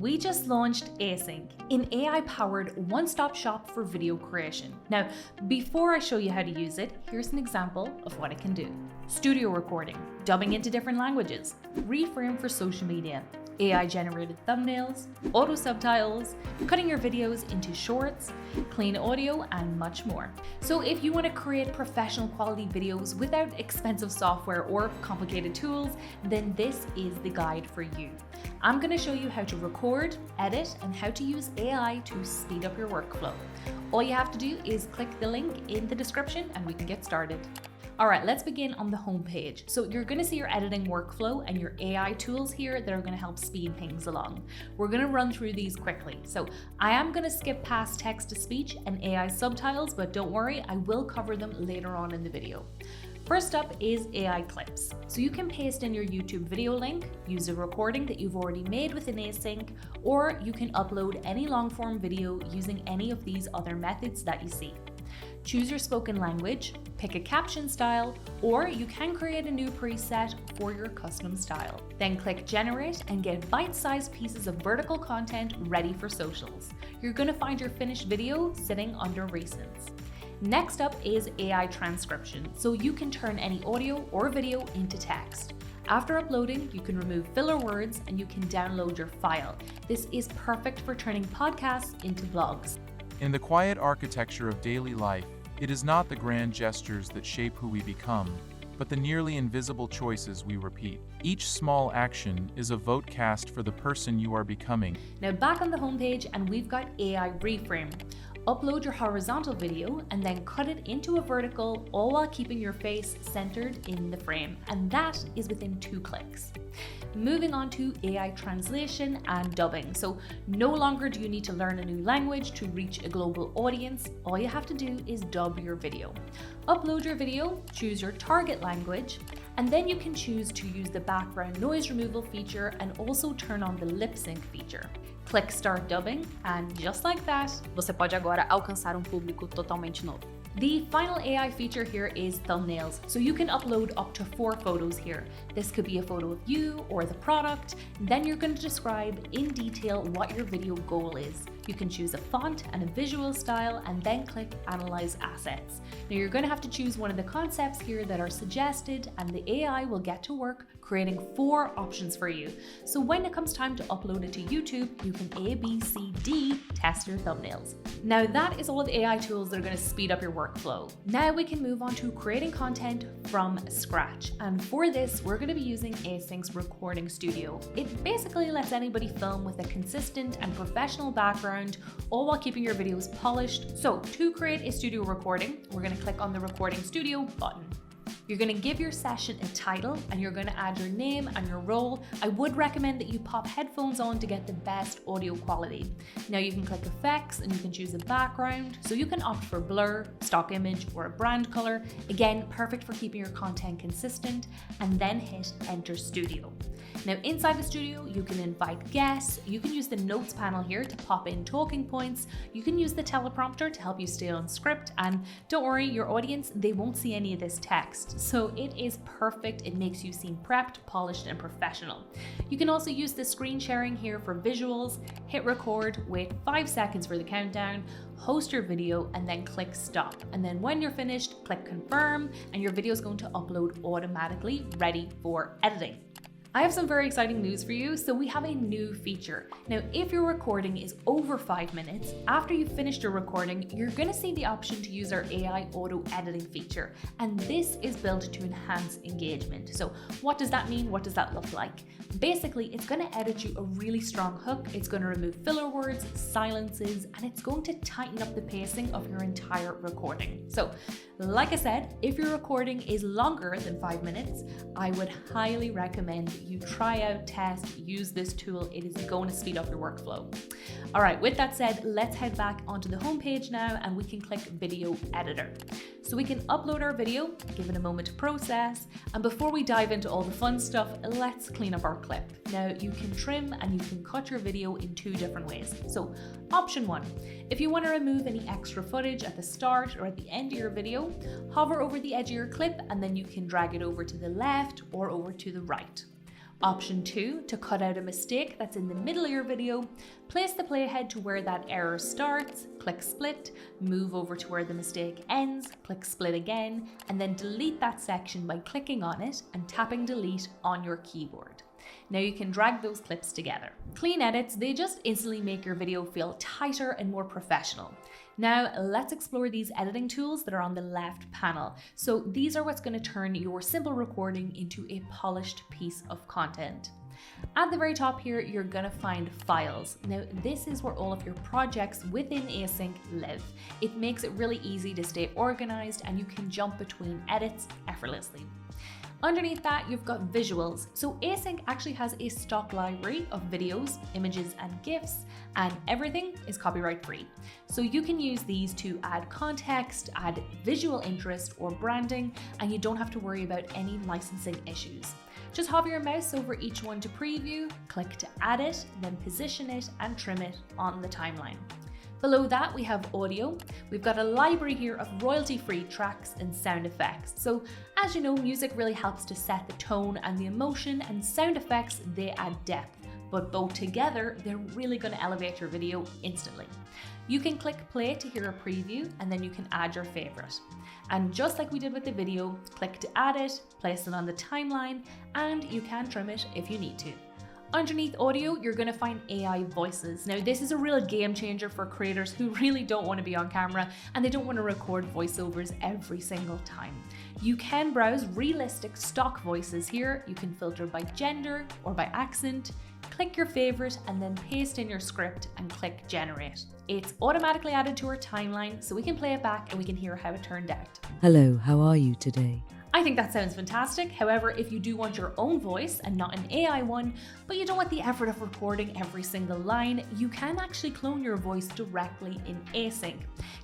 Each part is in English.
we just launched Async, an AI-powered one-stop shop for video creation. Now, before I show you how to use it, here's an example of what it can do. Studio recording, dubbing into different languages, reframe for social media, AI-generated thumbnails, auto subtitles, cutting your videos into shorts, clean audio, and much more. So if you want to create professional quality videos without expensive software or complicated tools, then this is the guide for you. I'm going to show you how to record, edit, and how to use AI to speed up your workflow. All you have to do is click the link in the description and we can get started. All right, let's begin on the home page. So you're going to see your editing workflow and your AI tools here that are going to help speed things along. We're going to run through these quickly. So I am going to skip past text to speech and AI subtitles, but don't worry, I will cover them later on in the video. First up is AI clips. So you can paste in your YouTube video link, use a recording that you've already made within Async, or you can upload any long form video using any of these other methods that you see. Choose your spoken language, pick a caption style, or you can create a new preset for your custom style. Then click generate and get bite-sized pieces of vertical content ready for socials. You're going to find your finished video sitting under recents. Next up is AI transcription, so you can turn any audio or video into text. After uploading, you can remove filler words and you can download your file. This is perfect for turning podcasts into blogs. In the quiet architecture of daily life, it is not the grand gestures that shape who we become, but the nearly invisible choices we repeat. Each small action is a vote cast for the person you are becoming. Now back on the homepage, and we've got AI reframe. Upload your horizontal video and then cut it into a vertical, all while keeping your face centered in the frame. And that is within 2 clicks. Moving on to AI translation and dubbing. So no longer do you need to learn a new language to reach a global audience. All you have to do is dub your video. Upload your video, choose your target language, and then you can choose to use the background noise removal feature and also turn on the lip sync feature. Click Start Dubbing, and just like that, você pode agora alcançar público totalmente novo. The final AI feature here is thumbnails. So you can upload up to 4 photos here. This could be a photo of you or the product. Then you're going to describe in detail what your video goal is. You can choose a font and a visual style and then click Analyze Assets. Now you're going to have to choose one of the concepts here that are suggested, and the AI will get to work creating 4 options for you. So when it comes time to upload it to YouTube, you can A, B, C, D test your thumbnails. Now that is all of the AI tools that are going to speed up your workflow. Now we can move on to creating content from scratch. And for this, we're going to be using Async's Recording Studio. It basically lets anybody film with a consistent and professional background, all while keeping your videos polished. So to create a studio recording, we're going to click on the Recording Studio button. You're going to give your session a title and you're going to add your name and your role. I would recommend that you pop headphones on to get the best audio quality. Now you can click effects and you can choose a background. So you can opt for blur, stock image, or a brand color. Again, perfect for keeping your content consistent, and then hit Enter Studio. Now inside the studio, you can invite guests, you can use the notes panel here to pop in talking points, you can use the teleprompter to help you stay on script, and don't worry, your audience, they won't see any of this text. So it is perfect, it makes you seem prepped, polished, and professional. You can also use the screen sharing here for visuals, hit record, wait 5 seconds for the countdown, host your video, and then click stop. And then when you're finished, click confirm, and your video is going to upload automatically, ready for editing. I have some very exciting news for you. So we have a new feature. Now, if your recording is over 5 minutes, after you've finished your recording, you're going to see the option to use our AI auto editing feature. And this is built to enhance engagement. So what does that mean? What does that look like? Basically, it's going to edit you a really strong hook. It's going to remove filler words, silences, and it's going to tighten up the pacing of your entire recording. So like I said, if your recording is longer than 5 minutes, I would highly recommend you try out, test, use this tool. It is going to speed up your workflow. All right, with that said, let's head back onto the homepage now and we can click Video Editor. So we can upload our video, give it a moment to process, and before we dive into all the fun stuff, let's clean up our clip. Now you can trim and you can cut your video in 2 different ways. So option 1, if you want to remove any extra footage at the start or at the end of your video, hover over the edge of your clip and then you can drag it over to the left or over to the right. Option 2, to cut out a mistake that's in the middle of your video, place the playhead to where that error starts, click split, move over to where the mistake ends, click split again, and then delete that section by clicking on it and tapping delete on your keyboard. Now you can drag those clips together. Clean edits, they just instantly make your video feel tighter and more professional. Now let's explore these editing tools that are on the left panel. So these are what's going to turn your simple recording into a polished piece of content. At the very top here, you're going to find files. Now this is where all of your projects within Async live. It makes it really easy to stay organized and you can jump between edits effortlessly. Underneath that, you've got visuals. So Async actually has a stock library of videos, images, and GIFs, and everything is copyright free. So you can use these to add context, add visual interest or branding, and you don't have to worry about any licensing issues. Just hover your mouse over each one to preview, click to add it, then position it and trim it on the timeline. Below that, we have audio. We've got a library here of royalty-free tracks and sound effects. So as you know, music really helps to set the tone and the emotion, and sound effects, they add depth. But both together, they're really going to elevate your video instantly. You can click play to hear a preview, and then you can add your favorite. And just like we did with the video, click to add it, place it on the timeline, and you can trim it if you need to. Underneath audio, you're going to find AI voices. Now, this is a real game changer for creators who really don't want to be on camera and they don't want to record voiceovers every single time. You can browse realistic stock voices here. You can filter by gender or by accent. Click your favorite and then paste in your script and click generate. It's automatically added to our timeline so we can play it back and we can hear how it turned out. Hello, how are you today? I think that sounds fantastic. However, if you do want your own voice and not an AI one, but you don't want the effort of recording every single line, you can actually clone your voice directly in Async.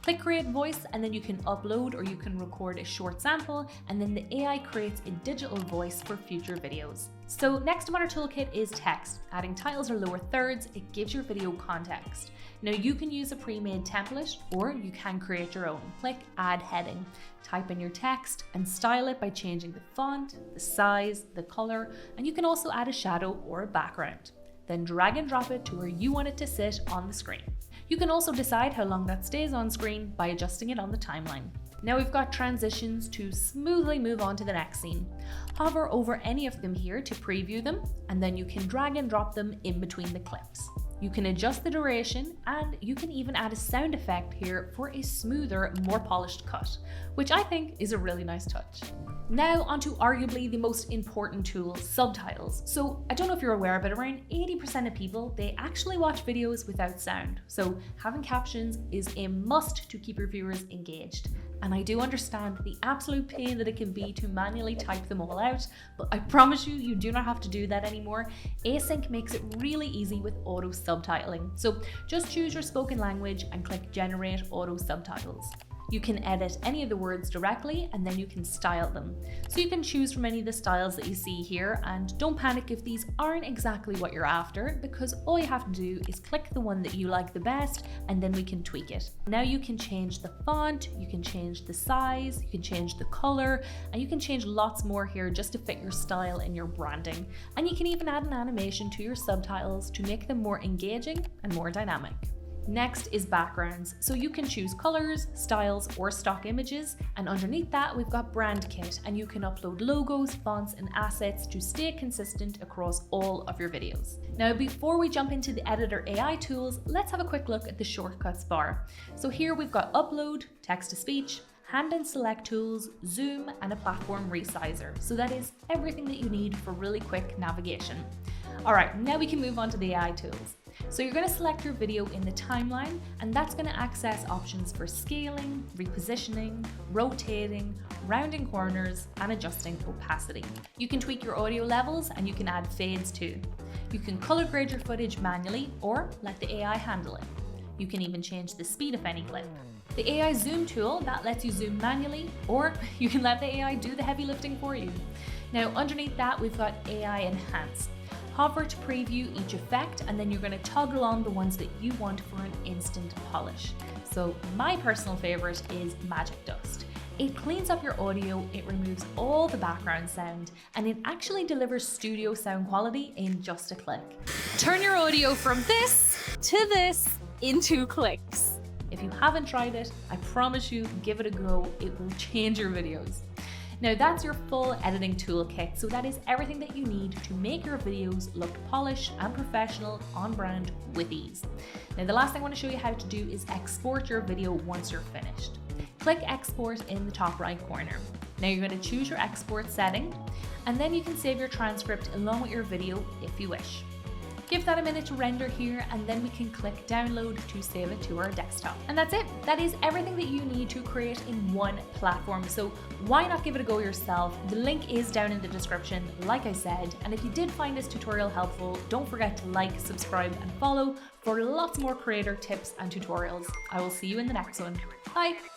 Click create voice and then you can upload or you can record a short sample and then the AI creates a digital voice for future videos. So next on our toolkit is text. Adding titles or lower thirds, it gives your video context. Now you can use a pre-made template or you can create your own. Click add heading. Type in your text and style it by changing the font, the size, the color, and you can also add a shadow or a background. Then drag and drop it to where you want it to sit on the screen. You can also decide how long that stays on screen by adjusting it on the timeline. Now we've got transitions to smoothly move on to the next scene. Hover over any of them here to preview them, and then you can drag and drop them in between the clips. You can adjust the duration and you can even add a sound effect here for a smoother, more polished cut, which I think is a really nice touch. Now onto arguably the most important tool, subtitles. So I don't know if you're aware, but around 80% of people, they actually watch videos without sound. So having captions is a must to keep your viewers engaged. And I do understand the absolute pain that it can be to manually type them all out, but I promise you, you do not have to do that anymore. Async makes it really easy with auto subtitling. So just choose your spoken language and click generate auto subtitles. You can edit any of the words directly and then you can style them. So you can choose from any of the styles that you see here, and don't panic if these aren't exactly what you're after, because all you have to do is click the one that you like the best and then we can tweak it. Now you can change the font, you can change the size, you can change the color, and you can change lots more here just to fit your style and your branding. And you can even add an animation to your subtitles to make them more engaging and more dynamic. Next is backgrounds. So you can choose colors, styles, or stock images. And underneath that, we've got brand kit, and you can upload logos, fonts, and assets to stay consistent across all of your videos. Now, before we jump into the editor AI tools, let's have a quick look at the shortcuts bar. So here we've got upload, text to speech, hand and select tools, zoom, and a platform resizer. So that is everything that you need for really quick navigation. All right, now we can move on to the AI tools. So you're going to select your video in the timeline, and that's going to access options for scaling, repositioning, rotating, rounding corners, and adjusting opacity. You can tweak your audio levels and you can add fades too. You can color grade your footage manually or let the AI handle it. You can even change the speed of any clip. The AI zoom tool, that lets you zoom manually, or you can let the AI do the heavy lifting for you. Now underneath that, we've got AI enhance. Hover to preview each effect, and then you're going to toggle on the ones that you want for an instant polish. So my personal favorite is magic dust. It cleans up your audio, it removes all the background sound, and it actually delivers studio sound quality in just a click. Turn your audio from this to this in 2 clicks. If you haven't tried it, I promise you, give it a go. It will change your videos. Now that's your full editing toolkit, so that is everything that you need to make your videos look polished and professional on brand with ease. Now the last thing I want to show you how to do is export your video once you're finished. Click export in the top right corner. Now you're going to choose your export setting, and then you can save your transcript along with your video if you wish. Give that a minute to render here, and then we can click download to save it to our desktop. And that's it. That is everything that you need to create in one platform. So why not give it a go yourself? The link is down in the description, like I said. And if you did find this tutorial helpful, don't forget to like, subscribe, and follow for lots more creator tips and tutorials. I will see you in the next one. Bye.